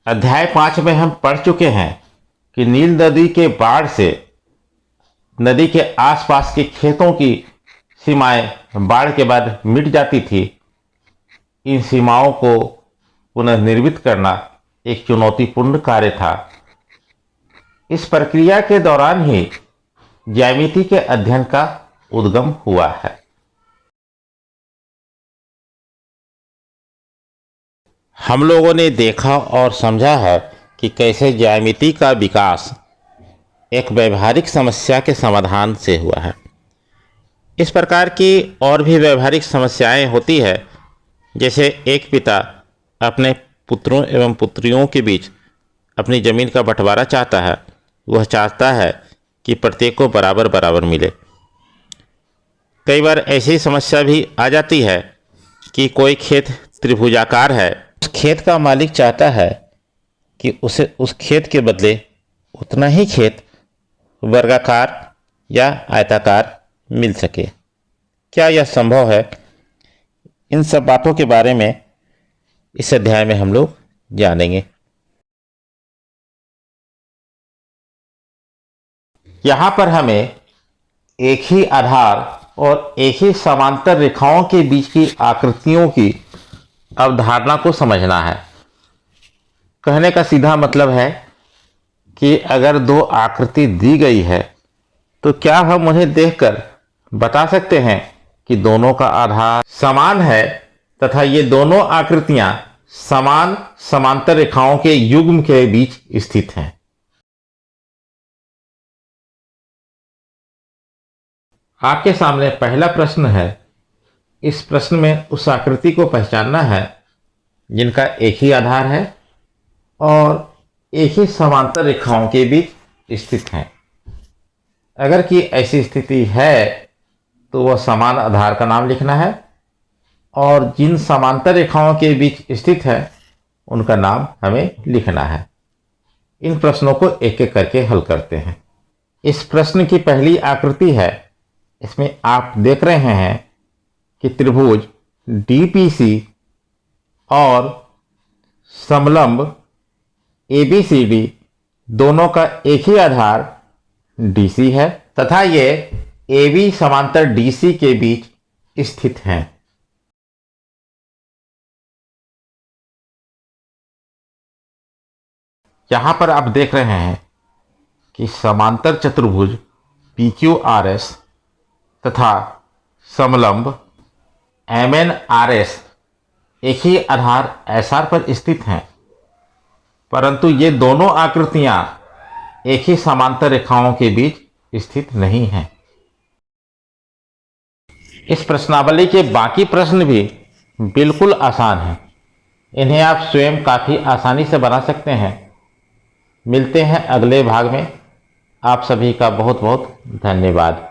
अध्याय 5 में हम पढ़ चुके हैं कि नील नदी के बाढ़ से नदी के आसपास के खेतों की सीमाएं बाढ़ के बाद मिट जाती थी। इन सीमाओं को पुनर्निर्मित करना एक चुनौतीपूर्ण कार्य था। इस प्रक्रिया के दौरान ही ज्यामिति के अध्ययन का उद्गम हुआ है। हम लोगों ने देखा और समझा है कि कैसे ज्यामिति का विकास एक व्यवहारिक समस्या के समाधान से हुआ है। इस प्रकार की और भी व्यवहारिक समस्याएं होती है, जैसे एक पिता अपने पुत्रों एवं पुत्रियों के बीच अपनी ज़मीन का बंटवारा चाहता है। वह चाहता है कि प्रत्येक को बराबर बराबर मिले। कई बार ऐसी समस्या भी आ जाती है कि कोई खेत त्रिभुजाकार है। उस खेत का मालिक चाहता है कि उसे उस खेत के बदले उतना ही खेत वर्गाकार या आयताकार मिल सके। क्या यह संभव है? इन सब बातों के बारे में इस अध्याय में हम लोग जानेंगे। यहाँ पर हमें एक ही आधार और एक ही समांतर रेखाओं के बीच की आकृतियों की अवधारणा को समझना है। कहने का सीधा मतलब है कि अगर दो आकृति दी गई है तो क्या हम उन्हें देखकर बता सकते हैं कि दोनों का आधार समान है तथा ये दोनों आकृतियां समान समांतर रेखाओं के युग्म के बीच स्थित हैं। आपके सामने पहला प्रश्न है। इस प्रश्न में उस आकृति को पहचानना है जिनका एक ही आधार है और एक ही समांतर रेखाओं के बीच स्थित हैं। अगर कि ऐसी स्थिति है तो वह समान आधार का नाम लिखना है और जिन समांतर रेखाओं के बीच स्थित है उनका नाम हमें लिखना है। इन प्रश्नों को एक एक करके हल करते हैं। इस प्रश्न की पहली आकृति है। इसमें आप देख रहे हैं कि त्रिभुज DPC और समलंब ABCD दोनों का एक ही आधार DC है तथा ये AB समांतर DC के बीच स्थित हैं। यहां पर आप देख रहे हैं कि समांतर चतुर्भुज PQRS तथा समलंब MNRS एक ही आधार SR पर स्थित हैं, परंतु ये दोनों आकृतियां एक ही समांतर रेखाओं के बीच स्थित नहीं हैं। इस प्रश्नावली के बाकी प्रश्न भी बिल्कुल आसान हैं। इन्हें आप स्वयं काफ़ी आसानी से बना सकते हैं। मिलते हैं अगले भाग में। आप सभी का बहुत बहुत धन्यवाद।